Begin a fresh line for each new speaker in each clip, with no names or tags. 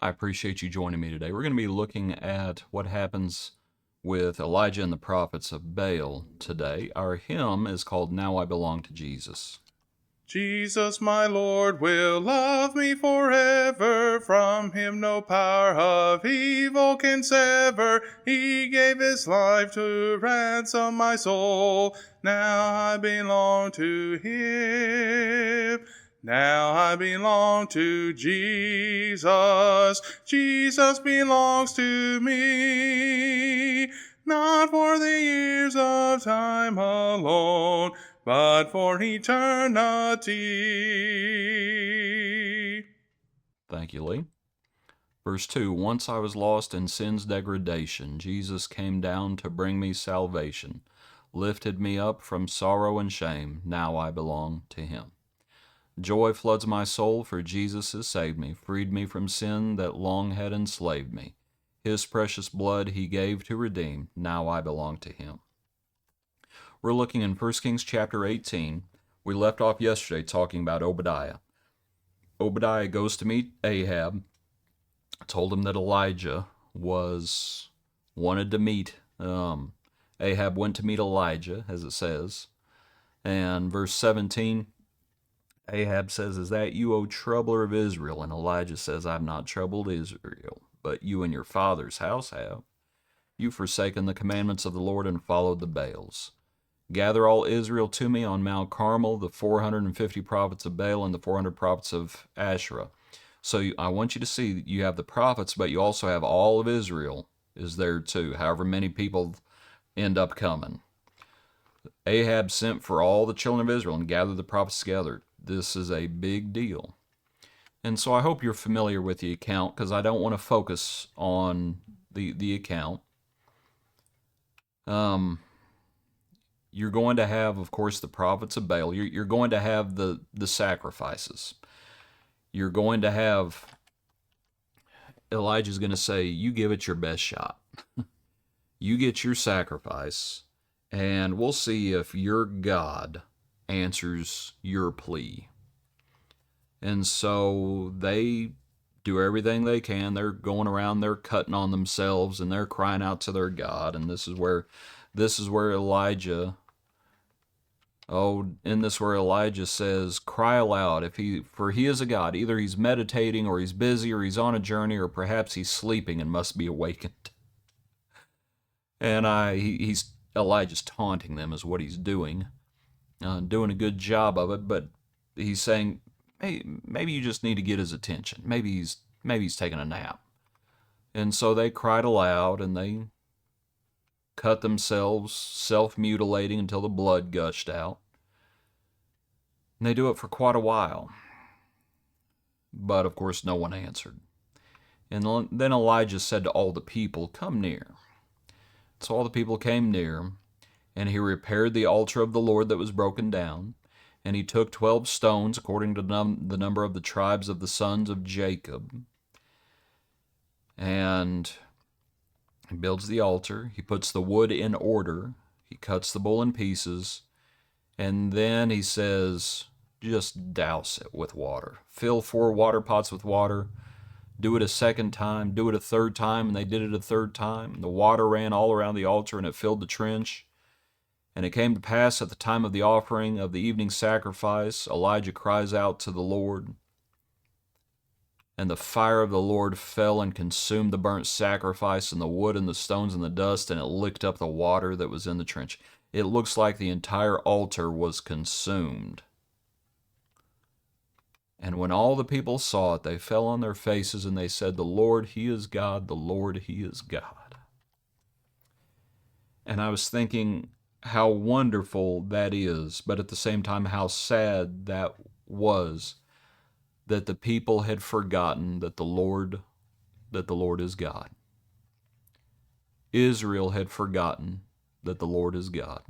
I appreciate you joining me today. We're going to be looking at what happens with Elijah and the prophets of Baal today. Our hymn is called Now I Belong to Jesus.
Jesus, my Lord, will love me forever. From him no power of evil can sever. He gave his life to ransom my soul. Now I belong to him. Now I belong to Jesus. Jesus belongs to me. Not for the years of time alone, but for eternity.
Thank you, Lee. Verse 2, Once I was lost in sin's degradation. Jesus came down to bring me salvation, lifted me up from sorrow and shame. Now I belong to him. Joy floods my soul, for Jesus has saved me, freed me from sin that long had enslaved me. His precious blood he gave to redeem. Now I belong to him. We're looking in 1 Kings chapter 18. We left off yesterday talking about Obadiah. Obadiah goes to meet Ahab, told him that Elijah wanted to meet. Ahab went to meet Elijah, as it says. And verse 17, Ahab says, Is that you, O troubler of Israel? And Elijah says, I've not troubled Israel, but you and your father's house have. You've forsaken the commandments of the Lord and followed the Baals. Gather all Israel to me on Mount Carmel, the 450 prophets of Baal and the 400 prophets of Asherah. So I want you to see that you have the prophets, but you also have all of Israel is there too, however many people end up coming. Ahab sent for all the children of Israel and gathered the prophets together. This is a big deal. And so I hope you're familiar with the account, because I don't want to focus on the account. You're going to have, of course, the prophets of Baal. You're going to have the sacrifices. You're going to have, Elijah's going to say, you give it your best shot. You get your sacrifice, and we'll see if your God answers your plea. And so they do everything they can. They're going around, they're cutting on themselves, and they're crying out to their God. And this is where Elijah, where Elijah says, cry aloud, for he is a God. Either he's meditating, or he's busy, or he's on a journey, or perhaps he's sleeping and must be awakened. And Elijah's taunting them is what he's doing, doing a good job of it, but he's saying, hey, maybe you just need to get his attention. Maybe he's taking a nap. And so they cried aloud, and they cut themselves, self-mutilating until the blood gushed out. And they do it for quite a while. But of course no one answered. And then Elijah said to all the people, come near. So all the people came near, and he repaired the altar of the Lord that was broken down. And he took 12 stones, according to the number of the tribes of the sons of Jacob. And he builds the altar. He puts the wood in order. He cuts the bull in pieces. And then he says, just douse it with water. Fill 4 water pots with water. Do it a second time. Do it a third time. And they did it a third time. And the water ran all around the altar, and it filled the trench. And it came to pass at the time of the offering of the evening sacrifice, Elijah cries out to the Lord. And the fire of the Lord fell and consumed the burnt sacrifice and the wood and the stones and the dust, and it licked up the water that was in the trench. It looks like the entire altar was consumed. And when all the people saw it, they fell on their faces, and they said, the Lord, he is God, the Lord, he is God. And I was thinking how wonderful that is, but at the same time how sad that was, that the people had forgotten that the Lord is God. Israel had forgotten that the Lord is God.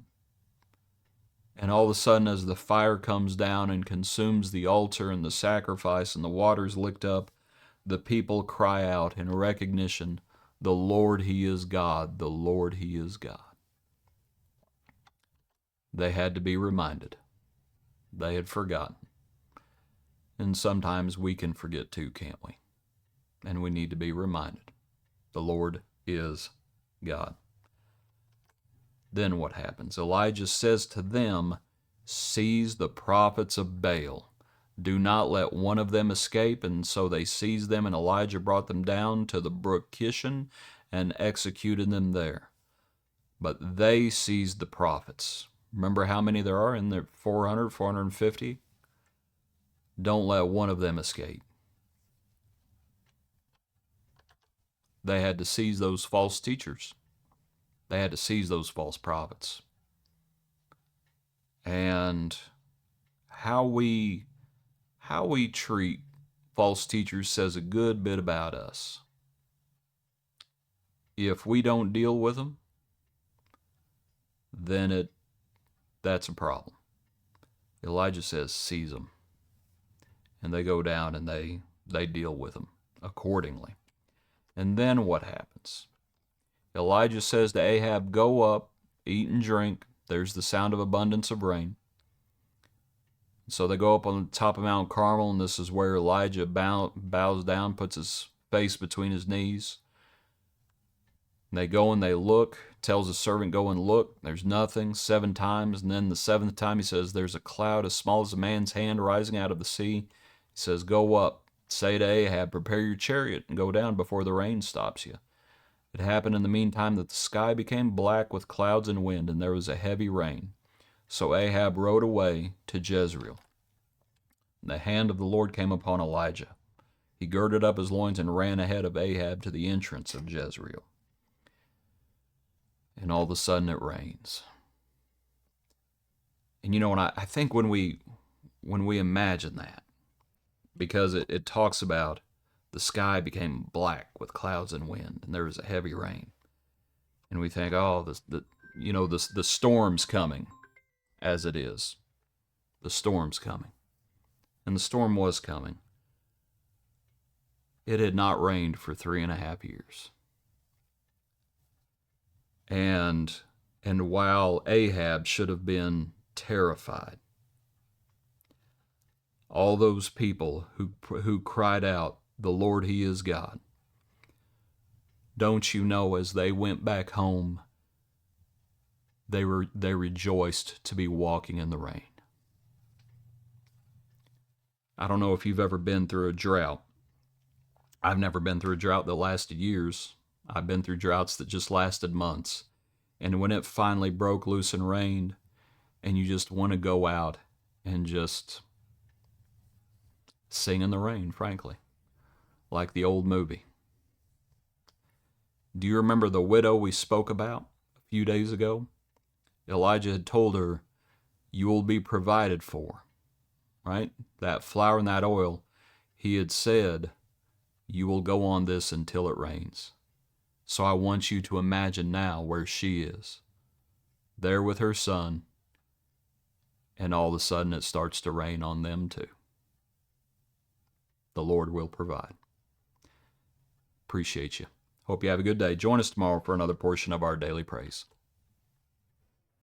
And all of a sudden, as the fire comes down and consumes the altar and the sacrifice and the water's licked up, the people cry out in recognition, the Lord, he is God, the Lord, he is God. They had to be reminded. They had forgotten. And sometimes we can forget too, can't we? and we need to be reminded. The Lord is God. Then what happens? Elijah says to them, "Seize the prophets of Baal. Do not let one of them escape." And so they seized them, and Elijah brought them down to the brook Kishon and executed them there. But they seized the prophets. Remember how many there are in there? 400, 450? Don't let one of them escape. They had to seize those false teachers. They had to seize those false prophets. And how we treat false teachers says a good bit about us. If we don't deal with them, then that's a problem. Elijah says, seize them. And they go down and they deal with them accordingly. And then what happens? Elijah says to Ahab, "Go up, eat and drink. There's the sound of abundance of rain." So they go up on the top of Mount Carmel, and this is where Elijah bows down, puts his face between his knees. And they go and they look, tells his servant, "Go and look." There's nothing 7 times, and then the 7th time he says, "There's a cloud as small as a man's hand rising out of the sea." He says, "Go up, say to Ahab, prepare your chariot and go down before the rain stops you." It happened in the meantime that the sky became black with clouds and wind, and there was a heavy rain. So Ahab rode away to Jezreel. And the hand of the Lord came upon Elijah. He girded up his loins and ran ahead of Ahab to the entrance of Jezreel. And all of a sudden it rains. And and I think when we imagine that, because it talks about the sky became black with clouds and wind, and there was a heavy rain, and we think, oh, the storm's coming, as it is. The storm's coming. And the storm was coming. It had not rained for 3.5 years. And while Ahab should have been terrified, all those people who cried out, "The Lord, He is God," don't you know, as they went back home, they rejoiced to be walking in the rain. I don't know if you've ever been through a drought. I've never been through a drought that lasted years. I've been through droughts that just lasted months. And when it finally broke loose and rained, and you just want to go out and just sing in the rain, frankly, like the old movie. Do you remember the widow we spoke about a few days ago? Elijah had told her, "You will be provided for," right? That flour and that oil, he had said, "You will go on this until it rains." So I want you to imagine now where she is, there with her son, and all of a sudden it starts to rain on them too. The Lord will provide. Appreciate you. Hope you have a good day. Join us tomorrow for another portion of our Daily Praise.